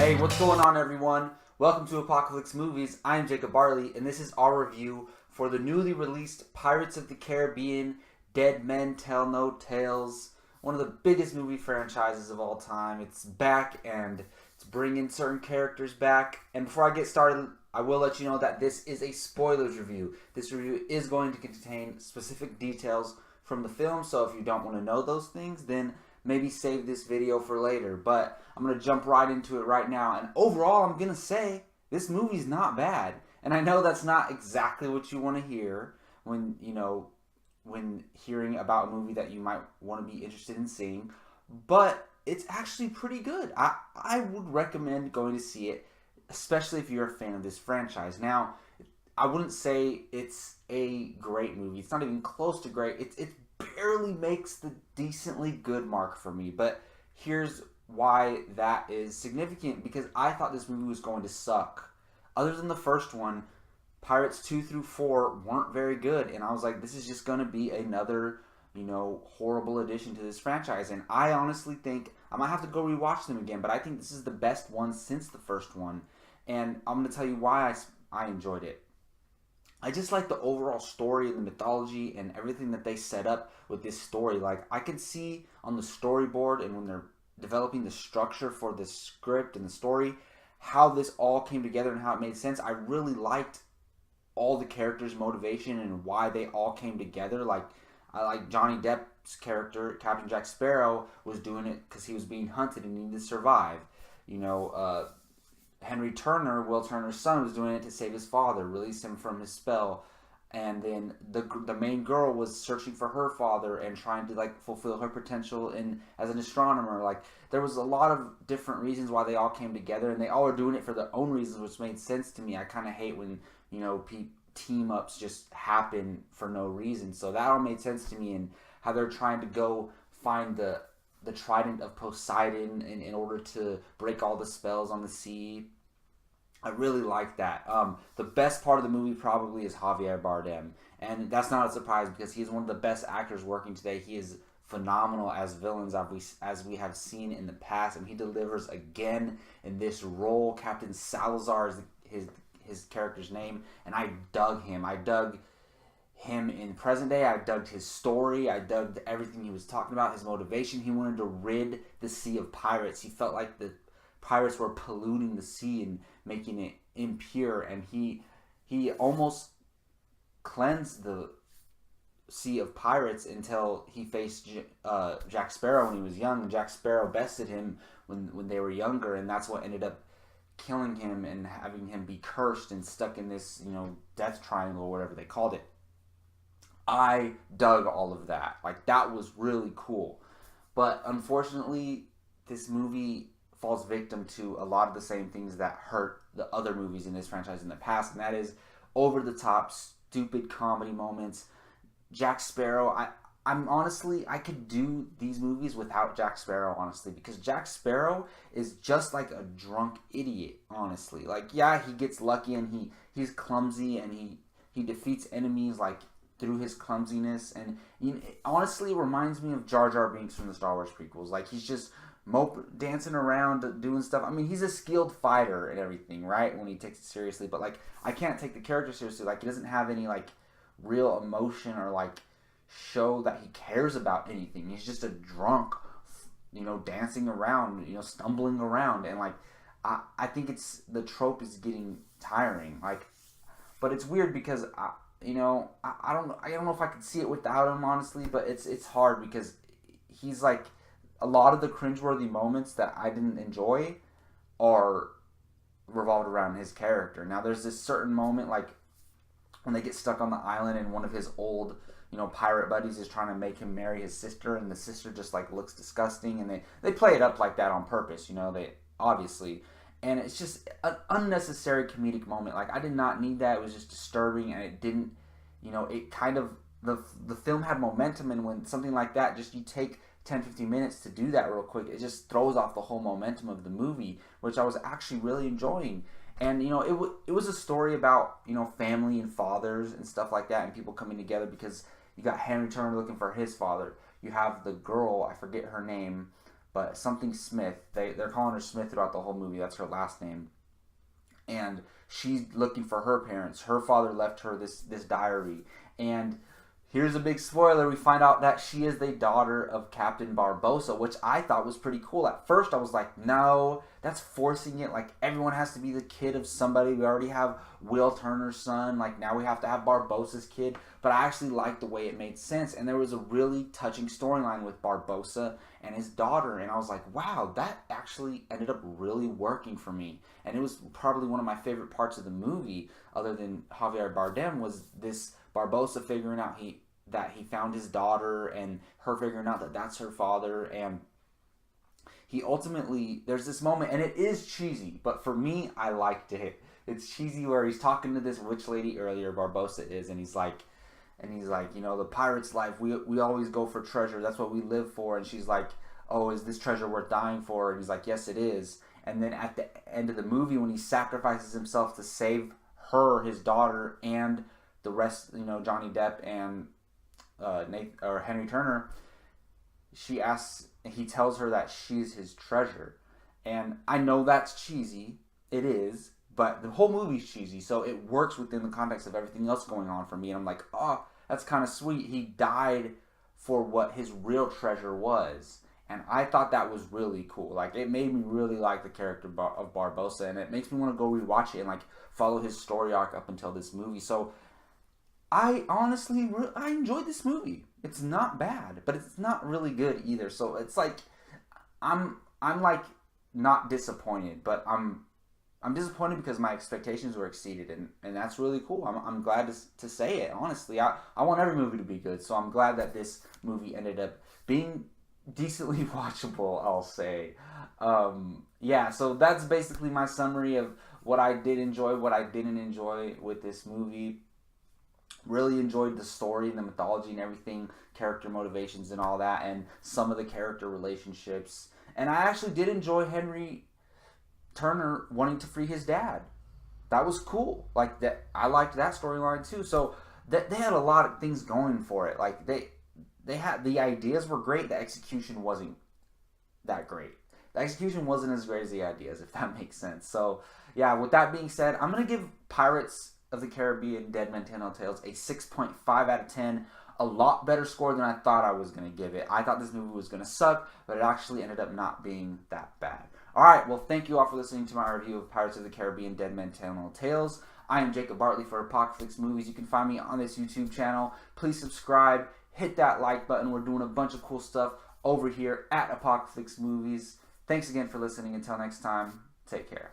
Hey, what's going on, everyone? Welcome to Apocalypse Movies. I'm Jacob Barley, and this is our review for the newly released Pirates of the Caribbean Dead Men Tell No Tales, one of the biggest movie franchises of all time. It's back, and it's bringing certain characters back. And before I get started, I will let you know that this is a spoilers review. This review is going to contain specific details from the film, so if you don't want to know those things, then maybe save this video for later. But I'm going to jump right into it right now. And overall, I'm going to say this movie's not bad. And I know that's not exactly what you want to hear when, when hearing about a movie that you might want to be interested in seeing. But it's actually pretty good. I would recommend going to see it, especially if you're a fan of this franchise. Now, I wouldn't say it's a great movie. It's not even close to great. It barely makes the decently good mark for me. But here's why that is significant, because I thought this movie was going to suck. Other than the first one, Pirates 2 through 4 weren't very good, and I was like, this is just going to be another, horrible addition to this franchise. And I honestly think I might have to go rewatch them again, but I think this is the best one since the first one, and I'm going to tell you why I enjoyed it. I just like the overall story and the mythology and everything that they set up with this story. Like, I could see on the storyboard and when they're developing the structure for the script and the story, how this all came together and how it made sense. I really liked all the characters' motivation and why they all came together. Like, I like Johnny Depp's character, Captain Jack Sparrow, was doing it because he was being hunted and needed to survive. Henry Turner, Will Turner's son, was doing it to save his father, release him from his spell. And then the main girl was searching for her father and trying to fulfill her potential as an astronomer. Like, there was a lot of different reasons why they all came together, and they all are doing it for their own reasons, which made sense to me. I kind of hate when team ups just happen for no reason. So that all made sense to me, and how they're trying to go find the trident of Poseidon in order to break all the spells on the sea. I really like that. The best part of the movie probably is Javier Bardem. And that's not a surprise because he is one of the best actors working today. He is phenomenal as villains as we have seen in the past. And he delivers again in this role. Captain Salazar is his character's name. And I dug him. I dug him in present day. I dug his story. I dug everything he was talking about, his motivation. He wanted to rid the sea of pirates. He felt like the pirates were polluting the sea and making it impure, and he almost cleansed the sea of pirates until he faced Jack Sparrow when he was young, and Jack Sparrow bested him when they were younger, and that's what ended up killing him and having him be cursed and stuck in this death triangle or whatever they called it. I dug all of that. Like, that was really cool. But unfortunately, this movie falls victim to a lot of the same things that hurt the other movies in this franchise in the past, and that is over-the-top, stupid comedy moments. Jack Sparrow, I'm honestly, I could do these movies without Jack Sparrow, honestly, because Jack Sparrow is just like a drunk idiot, honestly. Like, yeah, he gets lucky, and he's clumsy, and he defeats enemies, through his clumsiness, and it honestly reminds me of Jar Jar Binks from the Star Wars prequels. Like, he's just dancing around, doing stuff. I mean, he's a skilled fighter and everything, right? When he takes it seriously, but I can't take the character seriously. He doesn't have any real emotion or show that he cares about anything. He's just a drunk, dancing around, stumbling around, and I think the trope is getting tiring. But it's weird because I don't know if I could see it without him, honestly. But it's hard because he's a lot of the cringeworthy moments that I didn't enjoy are revolved around his character. Now, there's this certain moment, when they get stuck on the island and one of his old, pirate buddies is trying to make him marry his sister, and the sister just, looks disgusting, and they play it up like that on purpose, they obviously. And it's just an unnecessary comedic moment. I did not need that. It was just disturbing, and it didn't, it kind of, the film had momentum, and when something like that, just you take 10-15 minutes to do that real quick, it just throws off the whole momentum of the movie, which I was actually really enjoying. And it was a story about family and fathers and stuff like that, and people coming together, because you got Henry Turner looking for his father. You have the girl, I forget her name, but something Smith. They're calling her Smith throughout the whole movie. That's her last name. And she's looking for her parents. Her father left her this diary. And here's a big spoiler. We find out that she is the daughter of Captain Barbossa, which I thought was pretty cool. At first, I was like, no, that's forcing it. Like, everyone has to be the kid of somebody. We already have Will Turner's son. Like, now we have to have Barbossa's kid. But I actually liked the way it made sense. And there was a really touching storyline with Barbossa and his daughter. And I was like, wow, that actually ended up really working for me. And it was probably one of my favorite parts of the movie, other than Javier Bardem, was this Barbossa figuring out that he found his daughter, and her figuring out that that's her father. And he ultimately, there's this moment, and it is cheesy, but for me, I liked it. It's cheesy where he's talking to this rich lady earlier, Barbossa is, and he's like, you know, the pirate's life, we always go for treasure, that's what we live for. And she's like, oh, is this treasure worth dying for? And he's like, yes, it is. And then at the end of the movie, when he sacrifices himself to save her, his daughter, and the rest, you know, Johnny Depp and Henry Turner, he tells her that she's his treasure. And I know that's cheesy. It is. But the whole movie's cheesy, so it works within the context of everything else going on for me. And I'm like, oh, that's kind of sweet. He died for what his real treasure was. And I thought that was really cool. Like, it made me really like the character of Barbossa, and it makes me want to go rewatch it and, like, follow his story arc up until this movie. So I honestly, I enjoyed this movie. It's not bad, but it's not really good either. So it's like, I'm like not disappointed, but I'm disappointed because my expectations were exceeded, and that's really cool. I'm glad to say it, honestly. I want every movie to be good, so I'm glad that this movie ended up being decently watchable, I'll say. Yeah, so that's basically my summary of what I did enjoy, what I didn't enjoy with this movie. Really enjoyed the story and the mythology and everything, character motivations and all that, and some of the character relationships. And I actually did enjoy Henry Turner wanting to free his dad. That was cool. Like, that, I liked that storyline too. So that they had a lot of things going for it. Like, they had, the ideas were great. The execution wasn't that great. The execution wasn't as great as the ideas, if that makes sense. So yeah, with that being said, I'm gonna give Pirates of the Caribbean Dead Men Tell No Tales a 6.5 out of 10. A lot better score than I thought I was going to give it. I thought this movie was going to suck, but it actually ended up not being that bad. Alright, well, thank you all for listening to my review of Pirates of the Caribbean Dead Men Tell No Tales. I am Jacob Bartley for Apocalypse Movies. You can find me on this YouTube channel. Please subscribe, hit that like button. We're doing a bunch of cool stuff over here at Apocalypse Movies. Thanks again for listening. Until next time, take care.